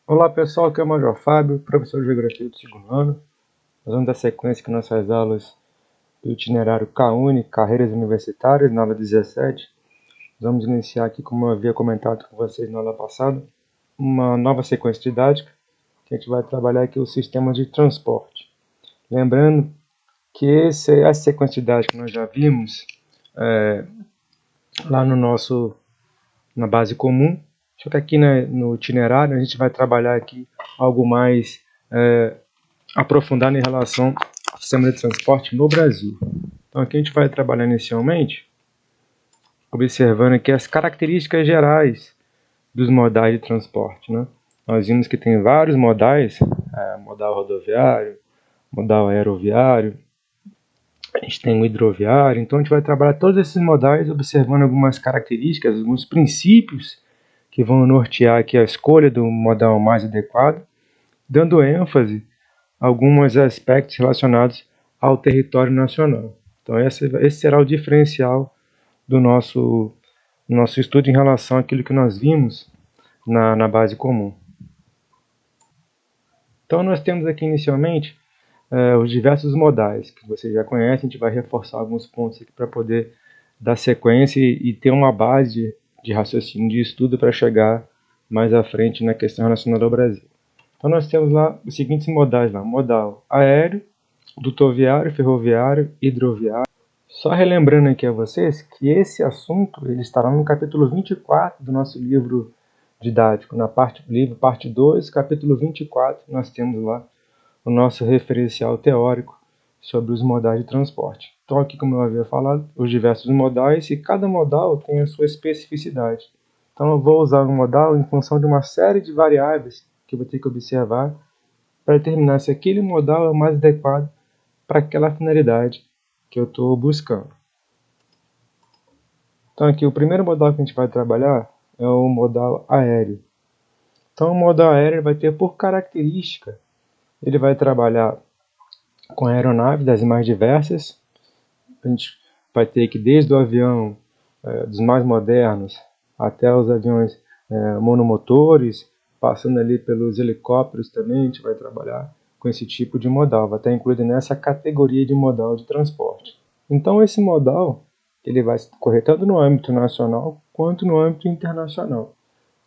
Olá pessoal, aqui é o Major Fábio, professor de Geografia do segundo ano. Nós vamos dar sequência aqui nas nossas aulas do itinerário CAUNI, Carreiras Universitárias, na aula 17. Vamos iniciar aqui, como eu havia comentado com vocês na aula passada, uma nova sequência didática, que a gente vai trabalhar aqui o sistema de transporte. Lembrando que essa sequência didática que nós já vimos lá na base comum, só que aqui no itinerário a gente vai trabalhar aqui algo mais aprofundado em relação ao sistema de transporte no Brasil. Então aqui a gente vai trabalhar inicialmente observando aqui as características gerais dos modais de transporte, né? Nós vimos que tem vários modais, modal rodoviário, modal aeroviário, a gente tem o hidroviário, então a gente vai trabalhar todos esses modais observando algumas características, alguns princípios que vão nortear aqui a escolha do modal mais adequado, dando ênfase a alguns aspectos relacionados ao território nacional. Então esse será o diferencial do nosso estudo em relação àquilo que nós vimos na base comum. Então nós temos aqui inicialmente os diversos modais, que vocês já conhecem. A gente vai reforçar alguns pontos aqui para poder dar sequência e ter uma base de raciocínio, de estudo para chegar mais à frente na questão relacionada ao Brasil. Então nós temos lá os seguintes modais lá: modal aéreo, dutoviário, ferroviário, hidroviário. Só relembrando aqui a vocês que esse assunto ele estará no capítulo 24 do nosso livro didático, na livro parte 2, capítulo 24, nós temos lá o nosso referencial teórico sobre os modais de transporte. Então aqui, como eu havia falado, os diversos modais, e cada modal tem a sua especificidade. Então eu vou usar um modal em função de uma série de variáveis que eu vou ter que observar para determinar se aquele modal é o mais adequado para aquela finalidade que eu estou buscando. Então aqui o primeiro modal que a gente vai trabalhar é o modal aéreo. Então o modal aéreo vai ter por característica, ele vai trabalhar com aeronaves das mais diversas. A gente vai ter aqui desde o avião dos mais modernos até os aviões monomotores, passando ali pelos helicópteros também. A gente vai trabalhar com esse tipo de modal, vai estar incluído nessa categoria de modal de transporte. Então esse modal ele vai correr tanto no âmbito nacional quanto no âmbito internacional.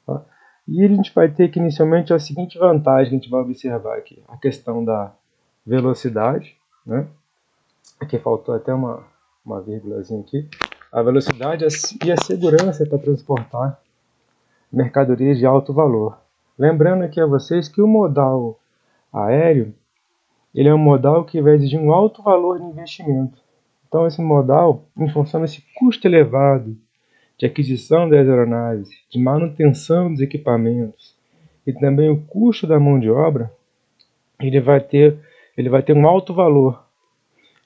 Tá? E a gente vai ter que inicialmente a seguinte vantagem que a gente vai observar aqui: a questão da velocidade, né? Aqui faltou até uma vírgulazinha aqui. A velocidade e a segurança para transportar mercadorias de alto valor. Lembrando aqui a vocês que o modal aéreo ele é um modal que vai exigir um alto valor de investimento. Então esse modal, em função desse custo elevado de aquisição das aeronaves, de manutenção dos equipamentos e também o custo da mão de obra, ele vai ter um alto valor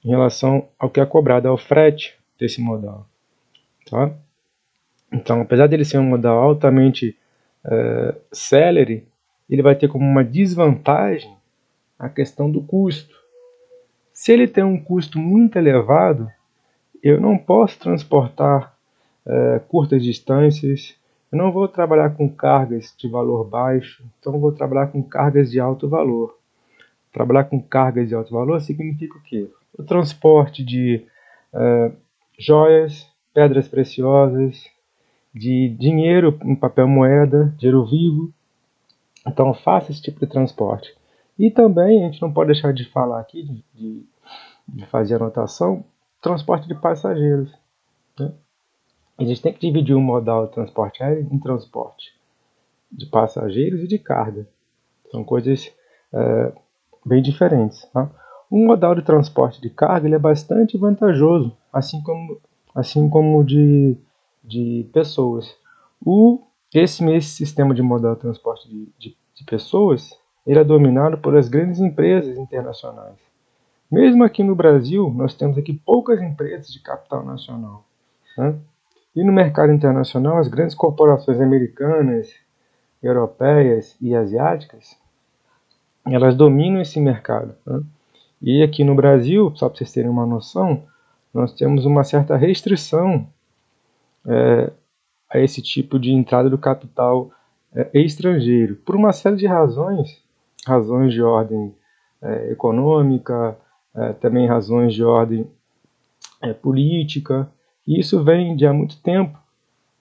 em relação ao que é cobrado, ao frete desse modal. Tá? Então, apesar dele ser um modal altamente célere, ele vai ter como uma desvantagem a questão do custo. Se ele tem um custo muito elevado, eu não posso transportar curtas distâncias, eu não vou trabalhar com cargas de valor baixo, então eu vou trabalhar com cargas de alto valor. Trabalhar com cargas de alto valor significa o quê? O transporte de joias, pedras preciosas, de dinheiro em papel moeda, dinheiro vivo. Então faça esse tipo de transporte. E também a gente não pode deixar de falar aqui, de fazer anotação, transporte de passageiros. Né? A gente tem que dividir o modal de transporte aéreo em transporte de passageiros e de carga. São coisas bem diferentes. Tá? O modal de transporte de carga ele é bastante vantajoso, assim como de pessoas. Esse sistema de modal de transporte de pessoas ele é dominado por as grandes empresas internacionais. Mesmo aqui no Brasil, nós temos aqui poucas empresas de capital nacional. Né? E no mercado internacional, as grandes corporações americanas, europeias e asiáticas, elas dominam esse mercado. Né? E aqui no Brasil, só para vocês terem uma noção, nós temos uma certa restrição a esse tipo de entrada do capital estrangeiro, por uma série de razões, razões de ordem econômica, também razões de ordem política, e isso vem de há muito tempo,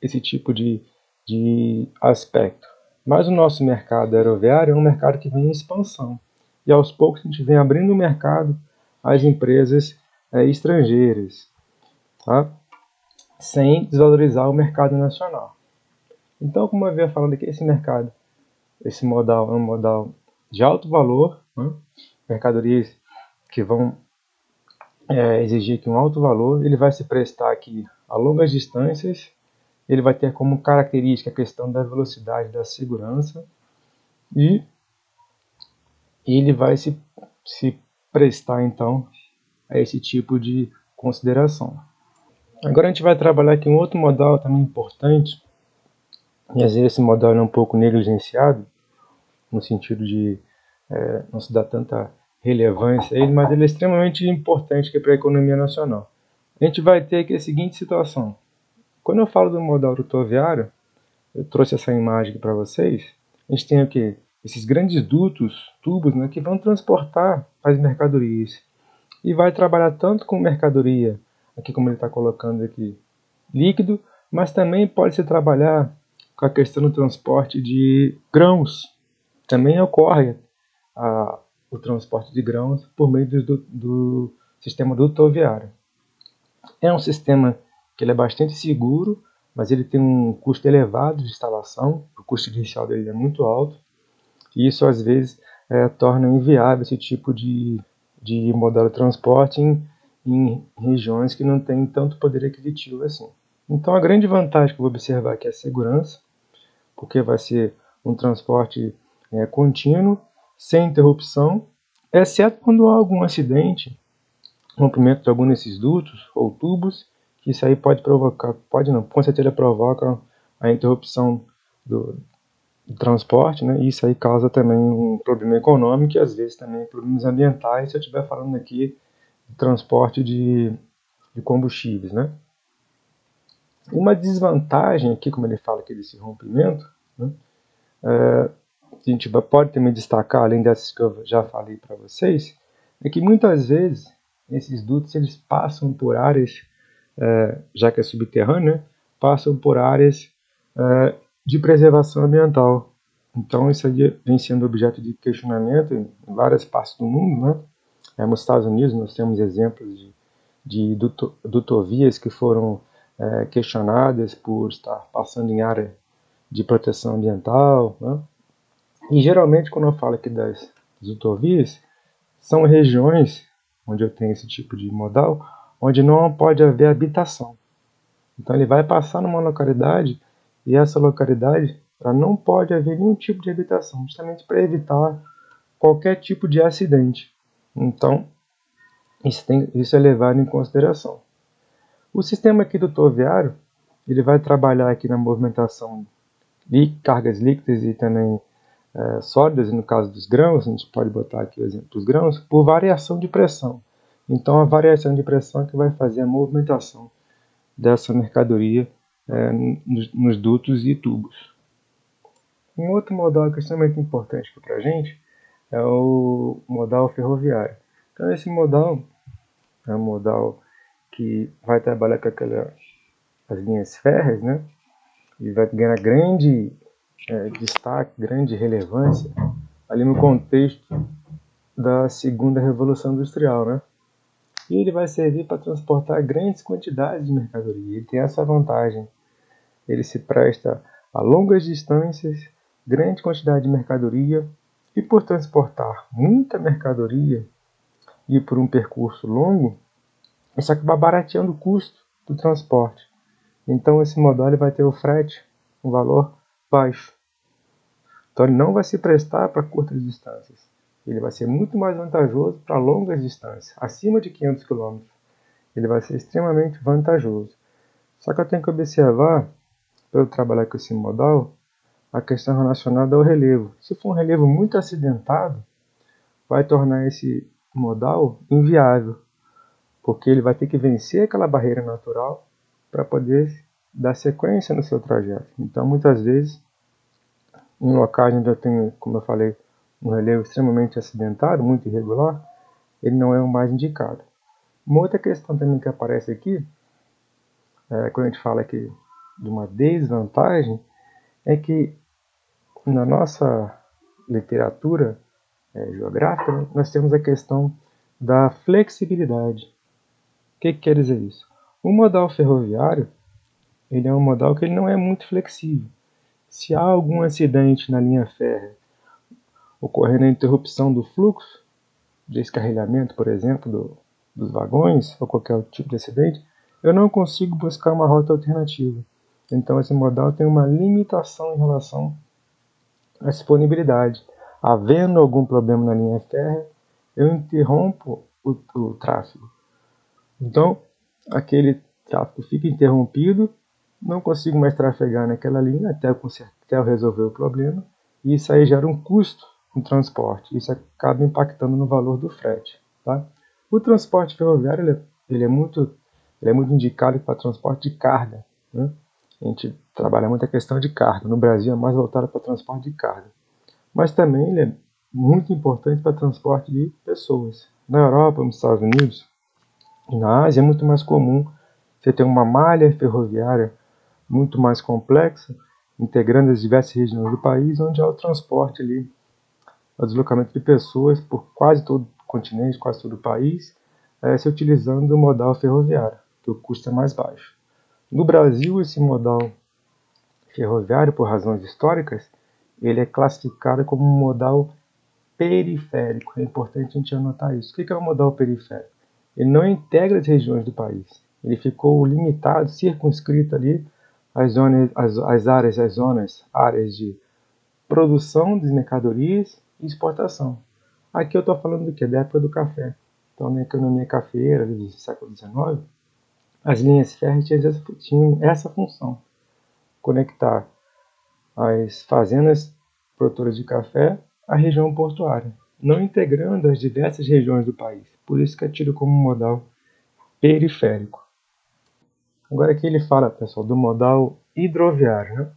esse tipo de aspecto. Mas o nosso mercado aeroviário é um mercado que vem em expansão, e aos poucos a gente vem abrindo o mercado às empresas estrangeiras, tá? Sem desvalorizar o mercado nacional. Então, como eu havia falando aqui, esse mercado, esse modal é um modal de alto valor, né? Mercadorias que vão exigir aqui um alto valor, ele vai se prestar aqui a longas distâncias, ele vai ter como característica a questão da velocidade, da segurança, e ele vai se prestar então a esse tipo de consideração. Agora a gente vai trabalhar aqui um outro modal também importante, e às vezes esse modal é um pouco negligenciado, no sentido de não se dá tanta relevância a ele, mas ele é extremamente importante para a economia nacional. A gente vai ter aqui a seguinte situação. Quando eu falo do modal rodoviário, eu trouxe essa imagem aqui para vocês, a gente tem aqui esses grandes dutos, tubos, né, que vão transportar as mercadorias. E vai trabalhar tanto com mercadoria, aqui como ele está colocando aqui, líquido, mas também pode se trabalhar com a questão do transporte de grãos. Também ocorre o transporte de grãos por meio do sistema dutoviário. É um sistema que ele é bastante seguro, mas ele tem um custo elevado de instalação, o custo inicial dele é muito alto, e isso às vezes torna inviável esse tipo de modal de transporte em regiões que não têm tanto poder aquisitivo assim. Então a grande vantagem que eu vou observar aqui é a segurança, porque vai ser um transporte contínuo, sem interrupção, exceto quando há algum acidente, rompimento de algum desses dutos ou tubos, que isso aí pode provocar, pode não, com certeza provoca a interrupção do transporte, né? E isso aí causa também um problema econômico e às vezes também problemas ambientais, se eu estiver falando aqui de transporte de combustíveis, né? Uma desvantagem aqui, como ele fala aqui desse rompimento, né? Que a gente pode também destacar, além dessas que eu já falei para vocês, é que muitas vezes esses dutos eles passam por áreas, já que é subterrâneo, né, passam por áreas de preservação ambiental. Então isso aí vem sendo objeto de questionamento em várias partes do mundo, né? Nos Estados Unidos nós temos exemplos de dutovias que foram questionadas por estar passando em área de proteção ambiental, né? E geralmente quando eu falo aqui das dutovias, são regiões onde eu tenho esse tipo de modal, onde não pode haver habitação. Então ele vai passar numa localidade e essa localidade ela não pode haver nenhum tipo de habitação, justamente para evitar qualquer tipo de acidente. Então isso é levado em consideração. O sistema aqui dutoviário ele vai trabalhar aqui na movimentação de cargas líquidas e também sólidas, no caso dos grãos, a gente pode botar aqui o exemplo dos grãos, por variação de pressão. Então a variação de pressão é que vai fazer a movimentação dessa mercadoria nos dutos e tubos. Um outro modal que é extremamente importante para a gente é o modal ferroviário. Então esse modal é um modal que vai trabalhar com as linhas férreas, né? E vai ganhar grande destaque, grande relevância ali no contexto da segunda revolução industrial, né? E ele vai servir para transportar grandes quantidades de mercadoria. Ele tem essa vantagem. Ele se presta a longas distâncias, grande quantidade de mercadoria, e por transportar muita mercadoria e por um percurso longo, isso acaba barateando o custo do transporte. Então esse modal ele vai ter o frete, um valor baixo. Então ele não vai se prestar para curtas distâncias. Ele vai ser muito mais vantajoso para longas distâncias, acima de 500 km. Ele vai ser extremamente vantajoso. Só que eu tenho que observar, para eu trabalhar com esse modal, a questão relacionada ao relevo. Se for um relevo muito acidentado, vai tornar esse modal inviável, porque ele vai ter que vencer aquela barreira natural para poder dar sequência no seu trajeto. Então, muitas vezes, em locais onde eu tenho, como eu falei, um relevo extremamente acidentado, muito irregular, ele não é o mais indicado. Uma outra questão também que aparece aqui, quando a gente fala aqui de uma desvantagem, é que na nossa literatura geográfica, né, nós temos a questão da flexibilidade. O que quer dizer isso? O modal ferroviário, ele é um modal que ele não é muito flexível. Se há algum acidente na linha férrea, ocorrendo a interrupção do fluxo, de escarrilhamento, por exemplo, dos vagões, ou qualquer outro tipo de acidente, eu não consigo buscar uma rota alternativa. Então esse modal tem uma limitação em relação à disponibilidade. Havendo algum problema na linha férrea, eu interrompo o tráfego. Então, aquele tráfego fica interrompido, não consigo mais trafegar naquela linha até eu resolver o problema, e isso aí gera um custo no transporte. Isso acaba impactando no valor do frete. Tá? O transporte ferroviário ele é muito indicado para transporte de carga. Né? A gente trabalha muito a questão de carga. No Brasil é mais voltado para transporte de carga. Mas também ele é muito importante para transporte de pessoas. Na Europa, nos Estados Unidos, na Ásia é muito mais comum você ter uma malha ferroviária muito mais complexa, integrando as diversas regiões do país, onde há o transporte ali, o deslocamento de pessoas por quase todo o continente, quase todo o país, se utilizando o modal ferroviário, que o custo é mais baixo. No Brasil, esse modal ferroviário, por razões históricas, ele é classificado como um modal periférico. É importante a gente anotar isso. O que é um modal periférico? Ele não integra as regiões do país. Ele ficou limitado, circunscrito ali às zonas, áreas de produção de mercadorias e exportação. Aqui eu estou falando do que? Da época do café. Então, na economia cafeeira do século XIX, as linhas férreas tinham essa função: conectar as fazendas produtoras de café à região portuária, não integrando as diversas regiões do país. Por isso que é tido como modal periférico. Agora aqui ele fala, pessoal, do modal hidroviário. Né?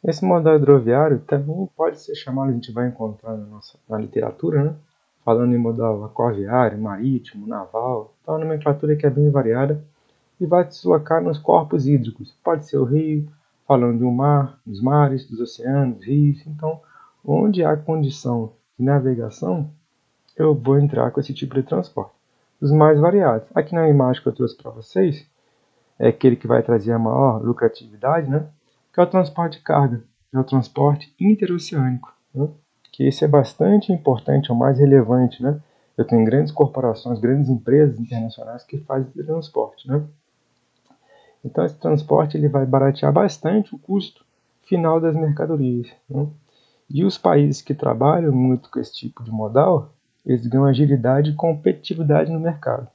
Esse modal hidroviário também pode ser chamado, a gente vai encontrar na literatura, né? Falando em modal aquaviário, marítimo, naval, então a nomenclatura aqui é bem variada e vai deslocar nos corpos hídricos. Pode ser o rio, falando do mar, dos mares, dos oceanos, rios. Então, onde há condição de navegação, eu vou entrar com esse tipo de transporte. Os mais variados. Aqui na imagem que eu trouxe para vocês, é aquele que vai trazer a maior lucratividade, né? Que é o transporte de carga, é o transporte interoceânico, né? Que esse é bastante importante, é o mais relevante, né? Eu tenho grandes corporações, grandes empresas internacionais que fazem esse transporte, né? Então esse transporte ele vai baratear bastante o custo final das mercadorias, né? E os países que trabalham muito com esse tipo de modal, eles ganham agilidade e competitividade no mercado.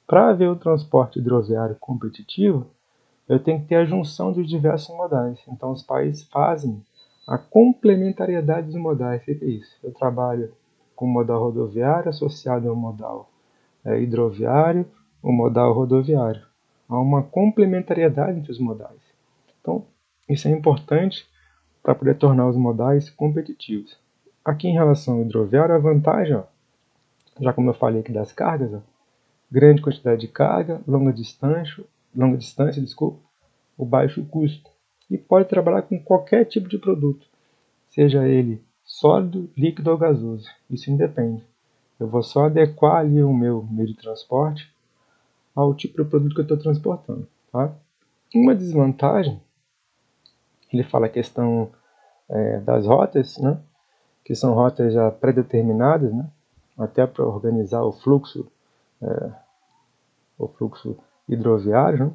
Para haver o transporte hidroviário competitivo, eu tenho que ter a junção dos diversos modais. Então, os países fazem a complementariedade dos modais. O que é isso? Eu trabalho com o modal rodoviário associado ao modal hidroviário, o modal rodoviário. Há uma complementariedade entre os modais. Então, isso é importante para poder tornar os modais competitivos. Aqui em relação ao hidroviário, a vantagem, ó, já como eu falei aqui das cargas, ó, grande quantidade de carga, longa distância, desculpa, o baixo custo. E pode trabalhar com qualquer tipo de produto, seja ele sólido, líquido ou gasoso. Isso independe. Eu vou só adequar ali o meu meio de transporte ao tipo de produto que eu estou transportando. Tá? Uma desvantagem, ele fala a questão das rotas, né? Que são rotas já pré-determinadas, né? Até para organizar o fluxo hidroviário, né?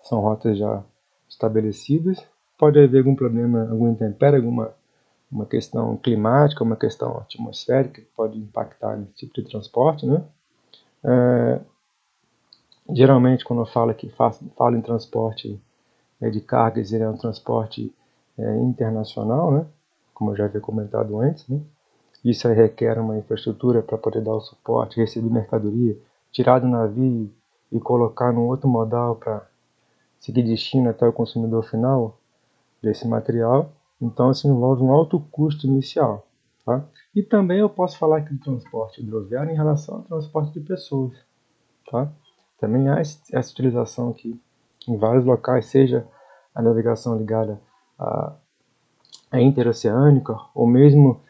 São rotas já estabelecidas. Pode haver algum problema, algum intempérie, uma questão climática, uma questão atmosférica que pode impactar nesse tipo de transporte, né? Geralmente, quando eu falo em transporte de cargas, ele é um transporte internacional, né? Como eu já havia comentado antes, né? Isso aí requer uma infraestrutura para poder dar o suporte, receber mercadoria, tirar do navio e colocar num outro modal para seguir destino até o consumidor final desse material. Então, isso envolve um alto custo inicial. Tá? E também eu posso falar aqui do transporte hidroviário em relação ao transporte de pessoas. Tá? Também há essa utilização aqui em vários locais, seja a navegação ligada à interoceânica, ou mesmo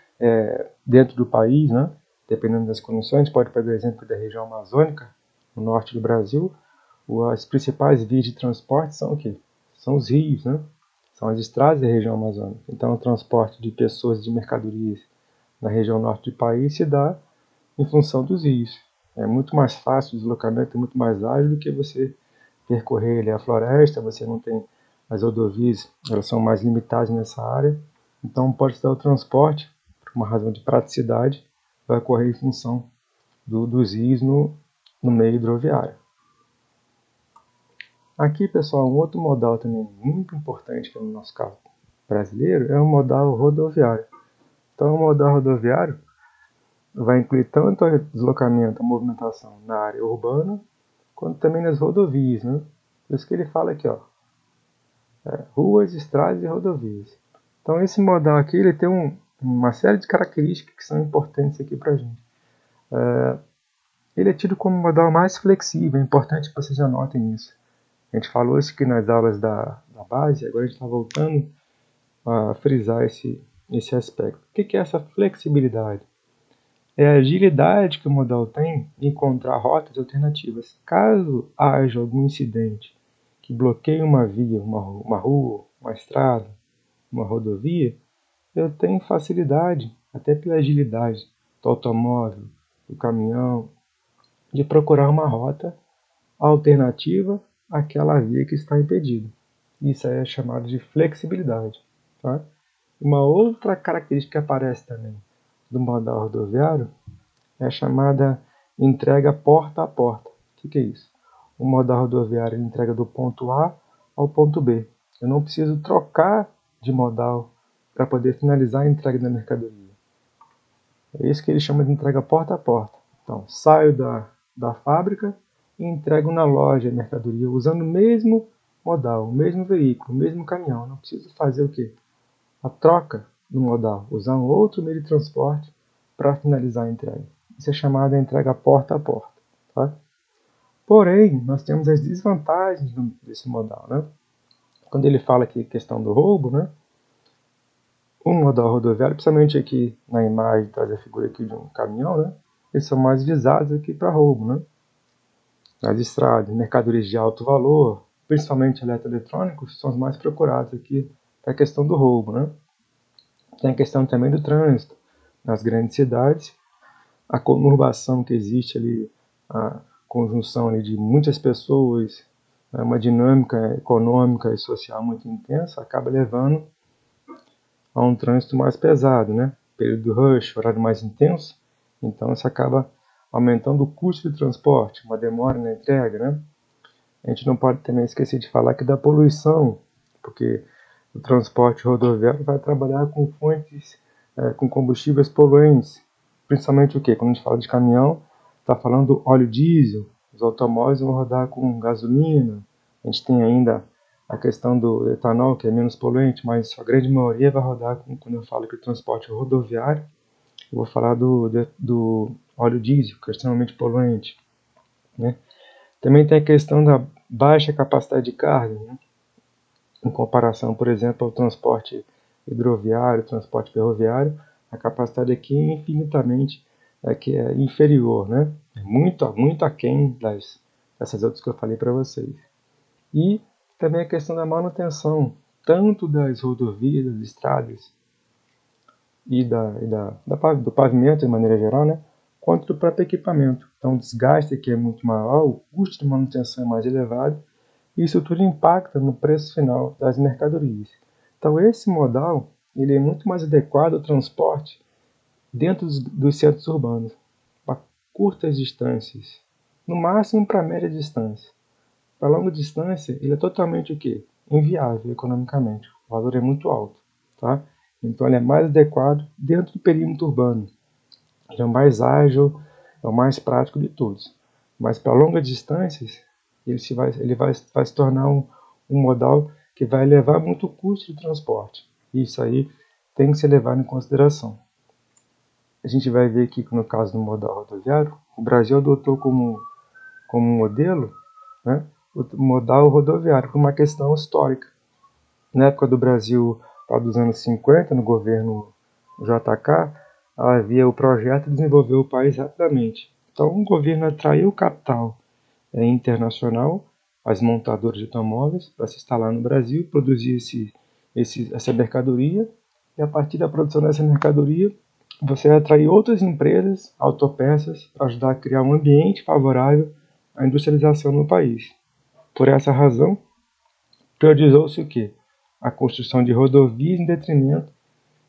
dentro do país, né? Dependendo das condições. Pode pegar o exemplo da região amazônica, no norte do Brasil. As principais vias de transporte são o quê? São os rios, né? São as estradas da região amazônica. Então, o transporte de pessoas e de mercadorias na região norte do país se dá em função dos rios. É muito mais fácil o deslocamento, é muito mais ágil do que você percorrer ali a floresta, você não tem as rodovias, elas são mais limitadas nessa área. Então, pode ser o transporte, por uma razão de praticidade, vai ocorrer em função dos rios no meio hidroviário. Aqui, pessoal, um outro modal também muito importante no nosso caso brasileiro é o modal rodoviário. Então, o modal rodoviário vai incluir tanto o deslocamento, a movimentação na área urbana, quanto também nas rodovias, né? Por isso que ele fala aqui, ó, ruas, estradas e rodovias. Então, esse modal aqui ele tem uma série de características que são importantes aqui para a gente. Ele é tido como o modal mais flexível, é importante que vocês anotem isso. A gente falou isso aqui nas aulas da base, agora a gente está voltando a frisar esse aspecto. O que é essa flexibilidade? É a agilidade que o modal tem em encontrar rotas alternativas. Caso haja algum incidente que bloqueie uma via, uma rua, uma estrada, uma rodovia, eu tenho facilidade, até pela agilidade do automóvel, do caminhão, de procurar uma rota alternativa àquela via que está impedida. Isso é chamado de flexibilidade. Tá? Uma outra característica que aparece também do modal rodoviário é a chamada entrega porta a porta. O que é isso? O modal rodoviário entrega do ponto A ao ponto B. Eu não preciso trocar de modal para poder finalizar a entrega da mercadoria. É isso que ele chama de entrega porta a porta. Então, saio da fábrica e entrego na loja a mercadoria usando o mesmo modal, o mesmo veículo, o mesmo caminhão. Não preciso fazer o quê? A troca do modal, usar um outro meio de transporte para finalizar a entrega. Isso é chamado de entrega porta a porta. Tá? Porém, nós temos as desvantagens desse modal. Né? Quando ele fala aqui a questão do roubo, né? O modal rodoviário, principalmente aqui na imagem, traz a figura aqui de um caminhão, né? Eles são mais visados aqui para roubo, né? Nas estradas, mercadorias de alto valor, principalmente eletroeletrônicos, são os mais procurados aqui para a questão do roubo, né? Tem a questão também do trânsito. Nas grandes cidades, a conurbação que existe ali, a conjunção ali de muitas pessoas, uma dinâmica econômica e social muito intensa, acaba levando a um trânsito mais pesado, né? Período rush, horário mais intenso, então isso acaba aumentando o custo de transporte, uma demora na entrega, né? A gente não pode também esquecer de falar aqui da poluição, porque o transporte rodoviário vai trabalhar com fontes, com combustíveis poluentes, principalmente o quê? Quando a gente fala de caminhão, está falando do óleo diesel, os automóveis vão rodar com gasolina, a gente tem ainda a questão do etanol, que é menos poluente, mas a grande maioria vai rodar quando eu falo que o transporte rodoviário, eu vou falar do óleo diesel, que é extremamente poluente. Né? Também tem a questão da baixa capacidade de carga, né? Em comparação, por exemplo, ao transporte hidroviário, transporte ferroviário, a capacidade aqui é infinitamente que é inferior, né? É muito aquém dessas outras que eu falei para vocês. E também a questão da manutenção, tanto das rodovias, das estradas e do pavimento de maneira geral, né? Quanto do próprio equipamento. Então o desgaste aqui é muito maior, o custo de manutenção é mais elevado, e isso tudo impacta no preço final das mercadorias. Então esse modal ele é muito mais adequado ao transporte dentro dos centros urbanos, para curtas distâncias, no máximo para média distância. Para longa distância, ele é totalmente o quê? Inviável economicamente. O valor é muito alto, tá? Então ele é mais adequado dentro do perímetro urbano. Ele é o mais ágil, é o mais prático de todos. Mas para longas distâncias, ele vai se tornar um modal que vai elevar muito o custo de transporte. Isso aí tem que ser levado em consideração. A gente vai ver aqui que no caso do modal rodoviário, o Brasil adotou como modelo, né, o modal rodoviário por uma questão histórica. Na época do Brasil, dos anos 50, no governo JK, havia o projeto de desenvolver o país rapidamente. Então, o governo atraiu capital internacional, as montadoras de automóveis, para se instalar no Brasil, produzir essa mercadoria, e a partir da produção dessa mercadoria, você atrair outras empresas, autopeças, para ajudar a criar um ambiente favorável à industrialização no país. Por essa razão, priorizou-se o quê? A construção de rodovias em detrimento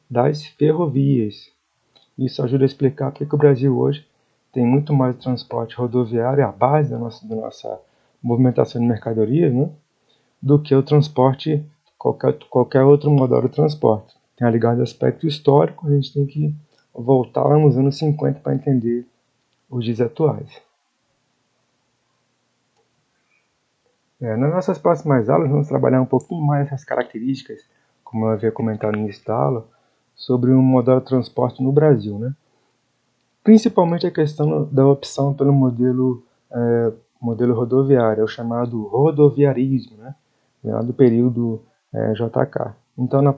das ferrovias. Isso ajuda a explicar porque o Brasil hoje tem muito mais transporte rodoviário, a base da nossa movimentação de mercadorias, né, do que o transporte, qualquer outro modal de transporte. Tem a ligado ao aspecto histórico, a gente tem que voltar lá nos anos 50 para entender os dias atuais. Nas nossas próximas aulas, vamos trabalhar um pouquinho mais essas características, como eu havia comentado no início da aula, sobre o modal de transporte no Brasil, né? Principalmente a questão da opção pelo modelo rodoviário, é o chamado rodoviarismo, né? Lá do período JK. Então, nas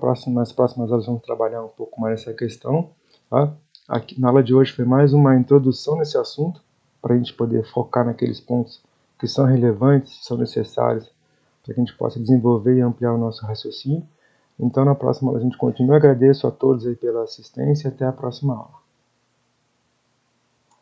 próximas aulas, vamos trabalhar um pouco mais essa questão. Tá? Aqui, na aula de hoje foi mais uma introdução nesse assunto, para a gente poder focar naqueles pontos que são relevantes, são necessários, para que a gente possa desenvolver e ampliar o nosso raciocínio. Então, na próxima aula a gente continua. Eu agradeço a todos aí pela assistência e até a próxima aula.